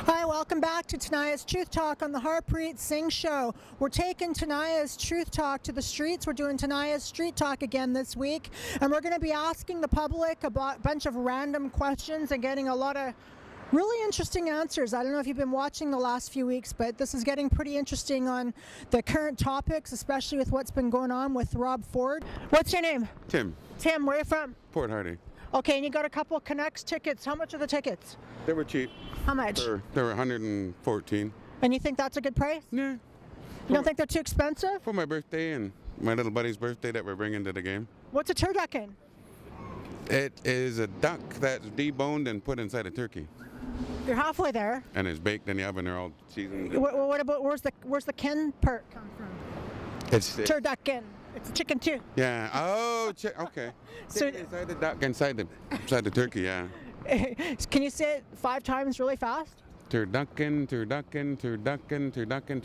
Hi, welcome back to Tania's Truth Talk on the Harpreet Singh Show. We're taking Tania's Truth Talk to the streets. We're doing Tania's Street Talk again this week, and we're going to be asking the public about a bunch of random questions and getting a lot of really interesting answers. I don't know if you've been watching the last few weeks, but this is getting pretty interesting on the current topics, especially with what's been going on with Rob Ford. What's your name? Tim. Tim, where are you from? Port Hardy. Okay, and you got a couple of Canucks tickets. How much are the tickets? They were cheap. How much? They were 114. And you think that's a good price? Yeah. You don't think they're too expensive? For my birthday and my little buddy's birthday that we're bringing to the game. What's a turducken? It is a duck that's deboned and put inside a turkey. You're halfway there. And it's baked in the oven. They're all seasoned. What about where's the ken part come from? It's Turducken. It's a chicken too. Yeah. Oh, okay. So Inside the duck, inside the turkey. Yeah. can you say it 5 times really fast? Turducken, turducken, turducken, turducken,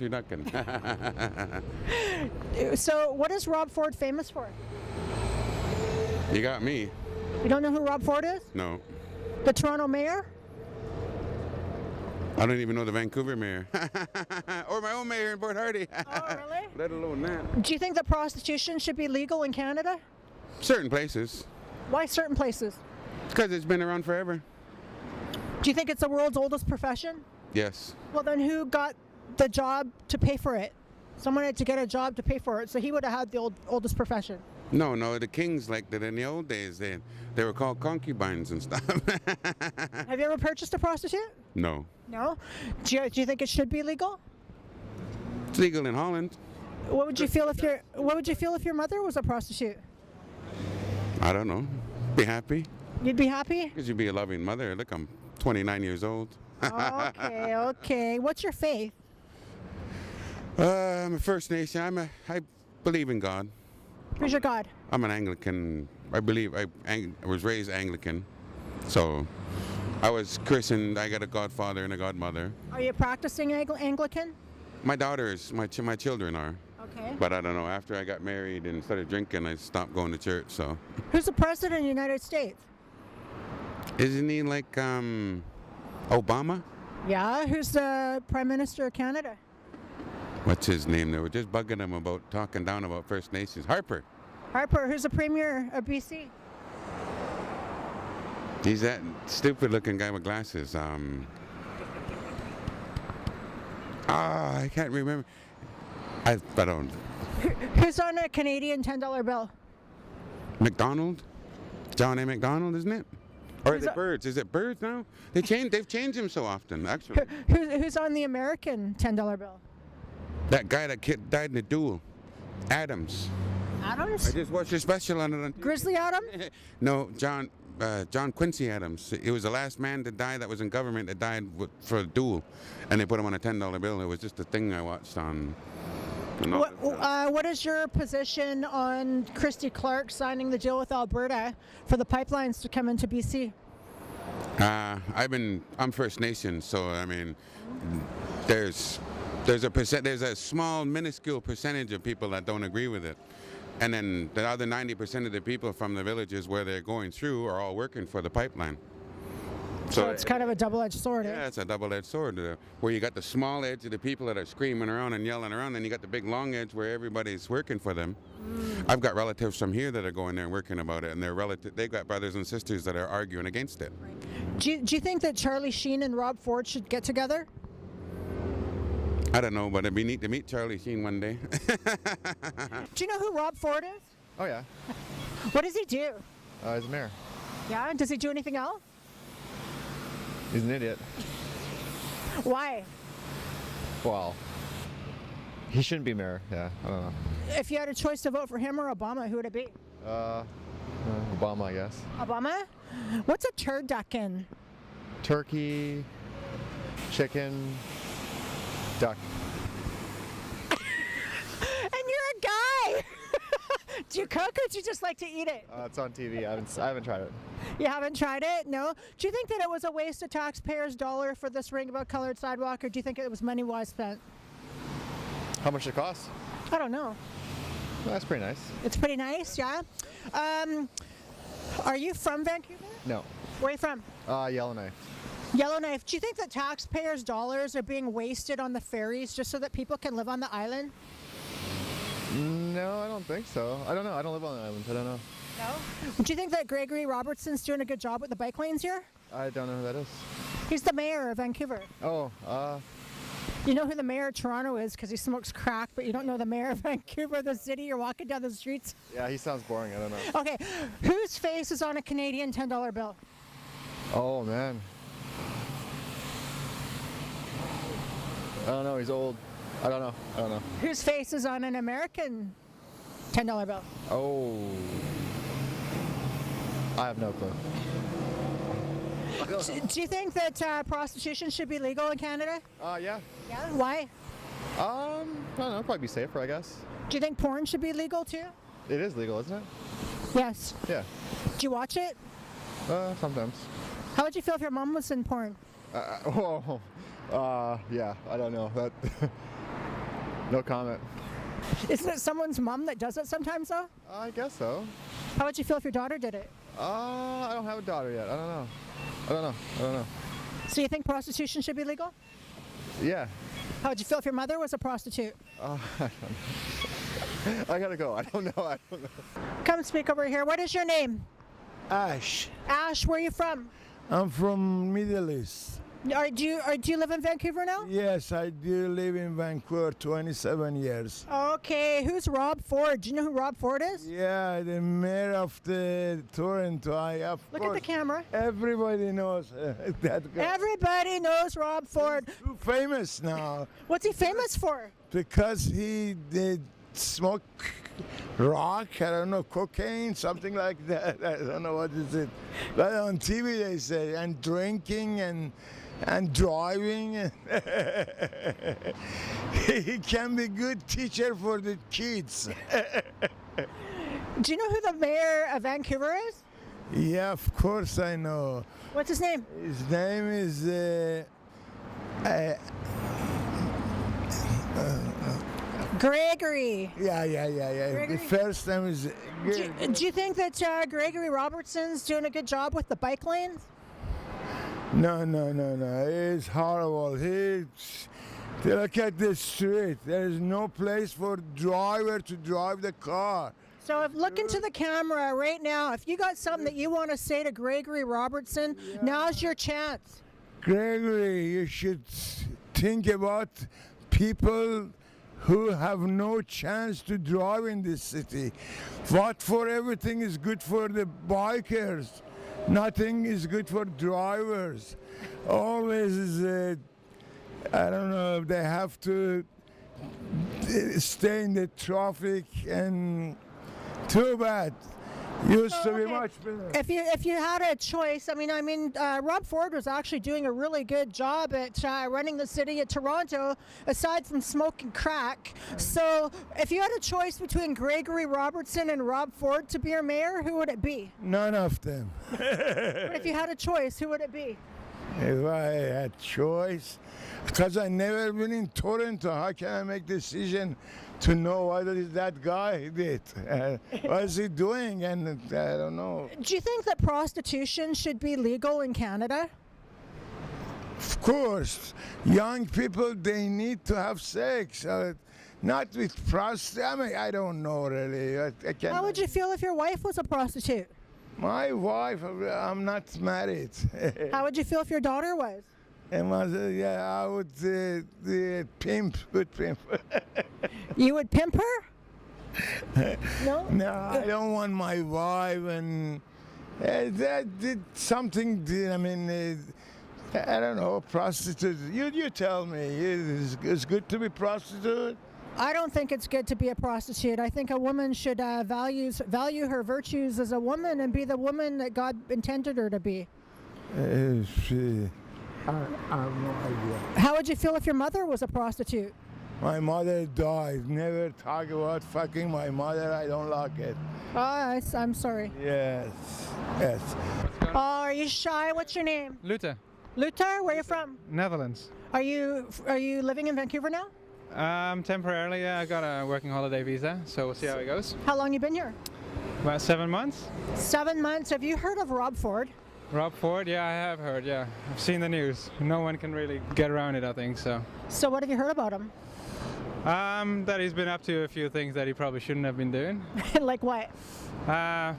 turducken. So what is Rob Ford famous for? You got me. You don't know who Rob Ford is? No. The Toronto mayor? I don't even know the Vancouver mayor. Or my own mayor in Port Hardy. Oh, really? Let alone that. Do you think that prostitution should be legal in Canada? Certain places. Why certain places? Because it's been around forever. Do you think it's the world's oldest profession? Yes. Well, then who got the job to pay for it? Someone had to get a job to pay for it, so he would have had the oldest profession. No, the kings liked it in the old days. They were called concubines and stuff. Have you ever purchased a prostitute? No. No? Do you think it should be legal? It's legal in Holland. What would you feel if your mother was a prostitute? I don't know. Be happy. You'd be happy? Because you'd be a loving mother. Look, I'm 29 years old. Okay. What's your faith? I'm a First Nation. I believe in God. Who's your God? I'm an Anglican. I was raised Anglican. So I was christened. I got a godfather and a godmother. Are you practicing Anglican? My daughters, my children are. Okay. But I don't know. After I got married and started drinking, I stopped going to church. So. Who's the president of the United States? Isn't he like Obama? Yeah. Who's the Prime Minister of Canada? What's his name? They were just bugging him about talking down about First Nations. Harper. Harper. Who's the Premier of BC? He's that stupid-looking guy with glasses. I can't remember. I don't. Who's on a Canadian $10 bill? McDonald? John A. McDonald, isn't it? Or is it Birds? Is it Birds now? They've changed him so often, actually. Who's on the American $10 bill? That guy that died in a duel. Adams. Adams? I just watched a special on it. On Grizzly Adams? No, John Quincy Adams. He was the last man to die that was in government that died for a duel. And they put him on a $10 bill. It was just a thing I watched on. What is your position on Christy Clark signing the deal with Alberta for the pipelines to come into BC? I'm First Nation, so I mean, there's a small, minuscule percentage of people that don't agree with it. And then the other 90% of the people from the villages where they're going through are all working for the pipeline. So it's kind of a double-edged sword. Yeah, it's a double-edged sword. Where you got the small edge of the people that are screaming around and yelling around, and you got the big long edge where everybody's working for them. I've got relatives from here that are going there and working about it, and they've got brothers and sisters that are arguing against it. Right. Do you think that Charlie Sheen and Rob Ford should get together? I don't know, but it'd be neat to meet Charlie Sheen one day. Do you know who Rob Ford is? Oh, yeah. What does he do? He's a mayor. Yeah? Does he do anything else? He's an idiot. Why? Well, he shouldn't be mayor. Yeah, I don't know. If you had a choice to vote for him or Obama, who would it be? Obama, I guess. Obama? What's a turducken? Turkey, chicken, duck. And you're a guy! Do you cook or do you just like to eat it? It's on TV. I haven't tried it. You haven't tried it? No? Do you think that it was a waste of taxpayers' dollar for this ring-about-colored sidewalk, or do you think it was money well spent? How much it cost? I don't know. Well, that's pretty nice. It's pretty nice, yeah? Are you from Vancouver? No. Where are you from? Yellowknife. Yellowknife, do you think that taxpayers' dollars are being wasted on the ferries just so that people can live on the island? No, I don't think so. I don't know. I don't live on the island. I don't know. No? Do you think that Gregory Robertson's doing a good job with the bike lanes here? I don't know who that is. He's the mayor of Vancouver. Oh, You know who the mayor of Toronto is because he smokes crack, but you don't know the mayor of Vancouver, the city. You're walking down the streets. yeah, he sounds boring. I don't know. Okay, whose face is on a Canadian $10 bill? Oh, man. I don't know. He's old. I don't know. Whose face is on an American $10 bill? Oh. I have no clue. Do you think that prostitution should be legal in Canada? Yeah. Yeah. Why? I don't know. Probably be safer, I guess. Do you think porn should be legal too? It is legal, isn't it? Yes. Yeah. Do you watch it? Sometimes. How would you feel if your mom was in porn? Yeah. I don't know. That. No comment. Isn't it someone's mom that does it sometimes though? I guess so. How would you feel if your daughter did it? I don't have a daughter yet. I don't know. So you think prostitution should be legal? Yeah. How would you feel if your mother was a prostitute? I gotta go. I don't know. Come speak over here. What is your name? Ash. Ash, where are you from? I'm from Middle East. Do you live in Vancouver now? Yes, I do live in Vancouver 27 years. Okay, who's Rob Ford? Do you know who Rob Ford is? Yeah, the mayor of the Toronto. Look at the camera. Everybody knows that guy. Everybody knows Rob Ford. He's too famous now What's he famous for? because he did smoke rock, I don't know, cocaine, something like that. I don't know what is it. But on TV they say, and drinking and driving. He can be good teacher for the kids. Do you know who the mayor of Vancouver is? Yeah, of course I know. What's his name? His name is Gregory. yeah. Gregory? The first name is Do you think that Gregory Robertson's doing a good job with the bike lanes? No. It's horrible. Look at the street. There is no place for driver to drive the car. So look into the camera right now. If you got something that you want to say to Gregory Robertson, now's your chance. Gregory, you should think about people who have no chance to drive in this city. What for everything is good for the bikers. Nothing is good for drivers. Always is, I don't know, they have to stay in the traffic and too bad. Used to be Okay. much better. If you had a choice, I mean, Rob Ford was actually doing a really good job at running the city of Toronto, aside from smoking crack. So, if you had a choice between Gregory Robertson and Rob Ford to be your mayor, who would it be? None of them. But if you had a choice, who would it be? If I had choice, because I never been in Toronto, how can I make decision to know what that guy did? What is he doing? And I don't know. Do you think that prostitution should be legal in Canada? Of course, young people, they need to have sex. Not with prostitute. I mean, I don't know really. I can't. How would you feel if your wife was a prostitute? My wife, I'm not married. How would you feel if your daughter was? And I would pimp, good pimp. You would pimp her? No? No, I don't want my wife and that did something. I mean, I don't know, prostitute. You tell me, it's good to be prostitute. I don't think it's good to be a prostitute. I think a woman should value her virtues as a woman and be the woman that God intended her to be. I have no idea. How would you feel if your mother was a prostitute? My mother died. Never talk about fucking my mother. I don't like it. Oh, I'm sorry. Yes. Oh, are you shy? What's your name? Luther, Luther, where are you from? Netherlands. Are you living in Vancouver now? Temporarily, I got a working holiday visa, so we'll see how it goes. How long you been here? About 7 months. 7 months. Have you heard of Rob Ford? Rob Ford? Yeah, I have heard, yeah. I've seen the news. No one can really get around it, I think, so. So what have you heard about him? That he's been up to a few things that he probably shouldn't have been doing. Like what?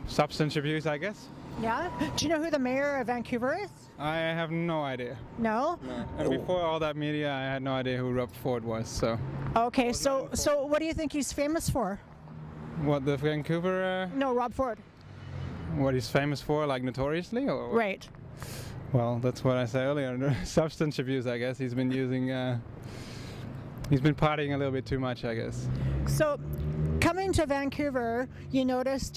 Substance abuse, I guess. Yeah? Do you know who the mayor of Vancouver is? I have no idea. No? No. And before all that media, I had no idea who Rob Ford was, so. Okay, so what do you think he's famous for? What, the Vancouver, No, Rob Ford. what he's famous for, like notoriously? Or what? Right. Well, that's what I said earlier. Substance abuse, I guess. He's been using, he's been partying a little bit too much, I guess. So, coming to Vancouver, have you noticed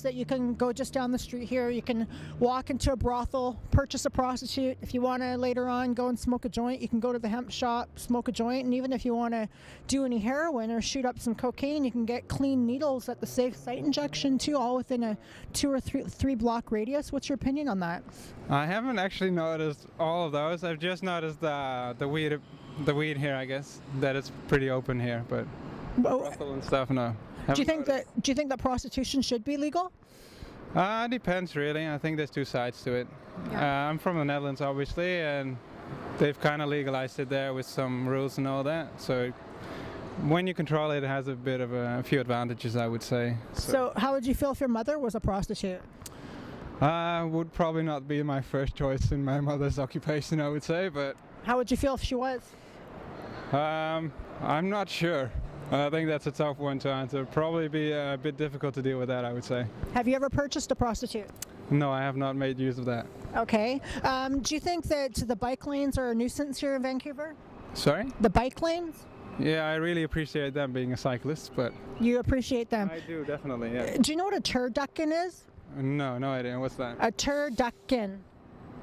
that you can go just down the street here, you can walk into a brothel, purchase a prostitute. If you want to later on go and smoke a joint, you can go to the hemp shop, smoke a joint, and even if you want to do any heroin or shoot up some cocaine, you can get clean needles at the safe site injection too, all within a 2 or 3 block radius. What's your opinion on that? I haven't actually noticed all of those. I've just noticed the weed here, I guess, that it's pretty open here, but brothel and stuff, no. Do you think that prostitution should be legal? Depends really. I think there's two sides to it. Yeah. I'm from the Netherlands, obviously, and they've kind of legalized it there with some rules and all that. So when you control it, it has a bit of a few advantages, I would say. So how would you feel if your mother was a prostitute? Would probably not be my first choice in my mother's occupation, I would say, but How would you feel if she was? I'm not sure. I think that's a tough one to answer. Probably be a bit difficult to deal with that, I would say. Have you ever purchased a prostitute? No, I have not made use of that. Okay. Do you think that the bike lanes are a nuisance here in Vancouver? Sorry? The bike lanes? Yeah, I really appreciate them being a cyclist, but You appreciate them. I do, definitely, yeah. Do you know what a turducken is? No idea. What's that? A turducken.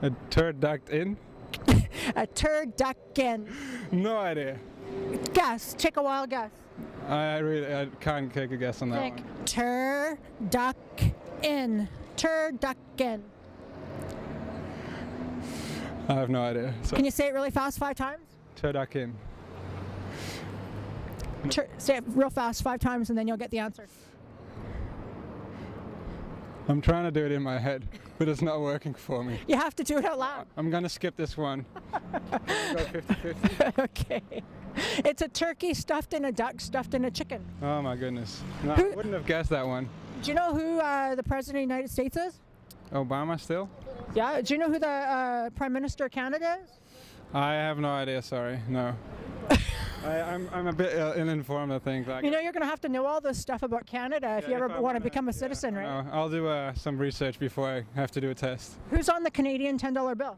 A turd ducked in? A turducken. No idea. Guess. Take a wild guess. I can't take a guess on that Think one. turducken. Turducken. I have no idea. So, Can you say it really fast 5 times? turd duck in. Say it real fast 5 times and then you'll get the answer. I'm trying to do it in my head, but it's not working for me. You have to do it out loud. I'm gonna skip this one. Go 50-50. Okay. It's a turkey stuffed in a duck stuffed in a chicken. Oh my goodness. No, I wouldn't have guessed that one. Do you know who the President of the United States is? Obama still? Yeah. Do you know who the Prime Minister of Canada is? I have no idea, sorry. No. I'm a bit ill-informed, I think. Like, You know you're going to have to know all this stuff about Canada if you ever want to become a citizen, right? No, I'll do some research before I have to do a test. Who's on the Canadian $10 bill?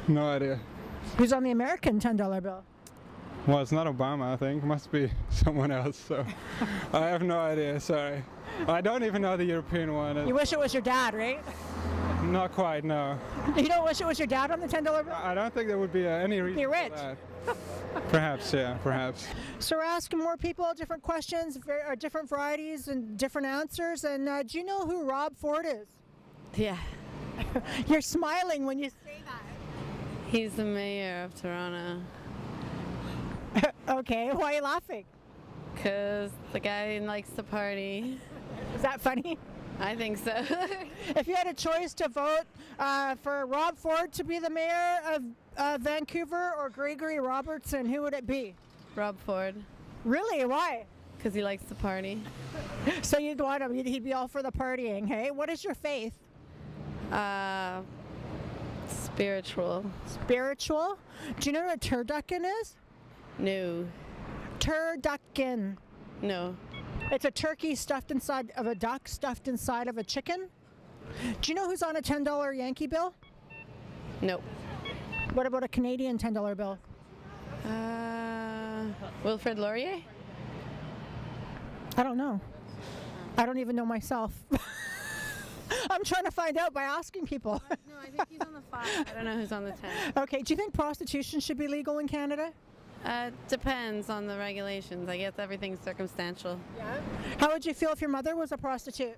No idea. Who's on the American $10 bill? Well, it's not Obama, I think. It must be someone else, so I have no idea, sorry. I don't even know the European one. You wish it was your dad, right? Not quite, no. You don't wish it was your dad on the $10 bill? I don't think there would be any reason Be rich. for that. Perhaps, yeah, perhaps. So we're asking more people different questions, different varieties and different answers. And do you know who Rob Ford is? Yeah, You're smiling when you say that. he's the mayor of Toronto. Okay, why are you laughing? Because the guy likes to party. Is that funny? I think so. If you had a choice to vote for Rob Ford to be the mayor of Vancouver or Gregory Robertson, who would it be? Rob Ford. Really? Why? Because he likes to party. So you'd want him, he'd be all for the partying, hey? What is your faith? Spiritual. Spiritual? Do you know what a turducken is? No. Turducken. No. It's a turkey stuffed inside of a duck, stuffed inside of a chicken. Do you know who's on a $10 Yankee bill? Nope. What about a Canadian $10 bill? Wilfrid Laurier? I don't know. I don't even know myself. I'm trying to find out by asking people. No, I think he's on the 5. I don't know who's on the 10. Okay, do you think prostitution should be legal in Canada? Depends on the regulations. I guess everything's circumstantial. Yeah. How would you feel if your mother was a prostitute?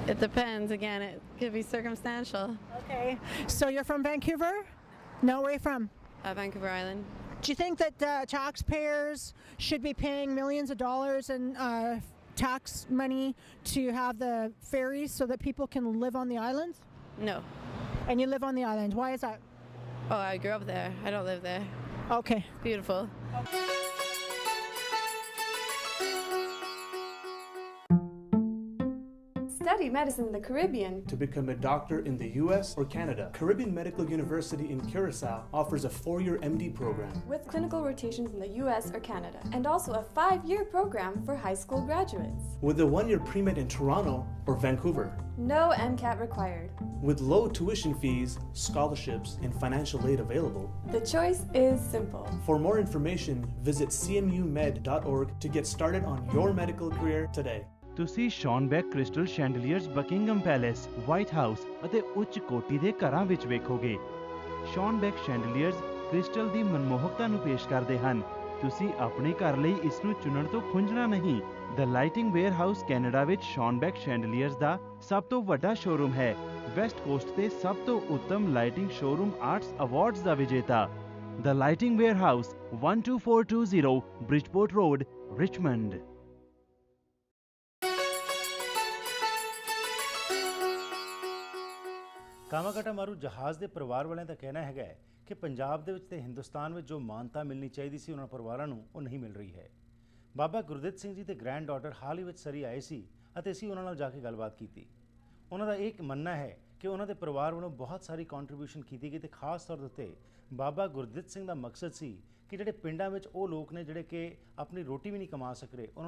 It depends. Again, it could be circumstantial. Okay. So you're from Vancouver? No, where are you from? Vancouver Island. Do you think that taxpayers should be paying millions of dollars and tax money to have the ferries so that people can live on the islands? No. And you live on the island. Why is that? Oh, I grew up there. I don't live there. Okay. Beautiful. Study medicine in the Caribbean. To become a doctor in the US or Canada, Caribbean Medical University in Curacao offers a 4-year MD program. With clinical rotations in the US or Canada. And also a 5-year program for high school graduates. With a 1-year pre-med in Toronto or Vancouver. No MCAT required. With low tuition fees, scholarships, and financial aid available. The choice is simple. For more information, visit cmumed.org to get started on your medical career today. ਤੁਸੀਂ ਸ਼ੌਨਬੈਕ crystal ਸ਼ੈਂਡਲੀਅਰਸ Buckingham palace, white house ਅਤੇ ਉੱਚ ਕੋਟੀ ਦੇ ਘਰਾਂ ਵਿੱਚ ਵੇਖੋਗੇ। ਸ਼ੌਨਬੈਕ ਸ਼ੈਂਡਲੀਅਰਸ crystal ਦੀ ਮਨਮੋਹਕਤਾ ਨੂੰ ਪੇਸ਼ ਕਰਦੇ ਹਨ। ਤੁਸੀਂ ਆਪਣੇ ਘਰ ਲਈ ਇਸ ਨੂੰ ਚੁਣਨ ਤੋਂ ਖੁੰਝਣਾ ਨਹੀਂ। ਦ ਲਾਈਟਿੰਗ ਵੇਅਰ ਹਾਊਸ ਕੈਨੇਡਾ ਵਿੱਚ ਸ਼ੌਨਬੈਕ ਸ਼ੈਂਡਲੀਅਰਸ ਦਾ ਸਭ ਤੋਂ ਵੱਡਾ ਸ਼ੋਰੂਮ ਹੈ। ਵੈਸਟ ਕੋਸਟ ਤੇ ਸਭ ਤੋਂ ਉੱਤਮ ਲਾਈਟਿੰਗ ਸ਼ੋਰੂਮ ਆਰਟਸ ਅਵਾਰਡਸ ਦਾ ਵਿਜੇਤਾ। The lighting warehouse 12420 Bridgeport road, Richmond. Komagata Maru ਜਹਾਜ਼ ਦੇ ਪਰਿਵਾਰ ਵਾਲਿਆਂ ਦਾ ਕਹਿਣਾ ਹੈਗਾ ਕਿ ਪੰਜਾਬ ਦੇ ਵਿੱਚ ਤੇ ਹਿੰਦੁਸਤਾਨ ਵਿੱਚ ਜੋ ਮਾਨਤਾ ਮਿਲਣੀ ਚਾਹੀਦੀ ਸੀ ਉਹਨਾਂ ਪਰਿਵਾਰਾਂ ਨੂੰ ਉਹ ਨਹੀਂ ਮਿਲ ਰਹੀ ਹੈ। ਬਾਬਾ ਗੁਰਦਿੱਤ ਸਿੰਘ ਜੀ ਦੇ ਗ੍ਰੈਂਡ ਡਾਟਰ ਹਾਲ ਹੀ ਵਿੱਚ ਸਰੀ ਆਏ ਸੀ ਅਤੇ ਅਸੀਂ ਉਹਨਾਂ ਨਾਲ ਜਾ ਕੇ ਗੱਲਬਾਤ ਕੀਤੀ। ਉਹਨਾਂ ਦਾ ਇਹ ਮੰਨਣਾ ਹੈ ਕਿ ਉਹਨਾਂ ਦੇ ਪਰਿਵਾਰ ਵੱਲੋਂ ਬਹੁਤ ਸਾਰੀ ਕੰਟਰੀਬਿਊਸ਼ਨ ਕੀਤੀ ਗਈ ਤੇ ਖਾਸ ਤੌਰ ਦੇ ਉੱਤੇ ਬਾਬਾ ਗੁਰਦਿੱਤ ਸਿੰਘ ਦਾ ਮਕਸਦ ਸੀ ਕਿ ਜਿਹੜੇ ਪਿੰਡਾਂ ਵਿੱਚ ਉਹ ਲੋਕ ਨੇ ਜਿਹੜੇ ਕਿ ਆਪਣੀ ਰੋਟੀ ਵੀ ਨਹੀਂ ਕਮਾ ਸਕ ਰਹੇ ਉਹਨਾਂ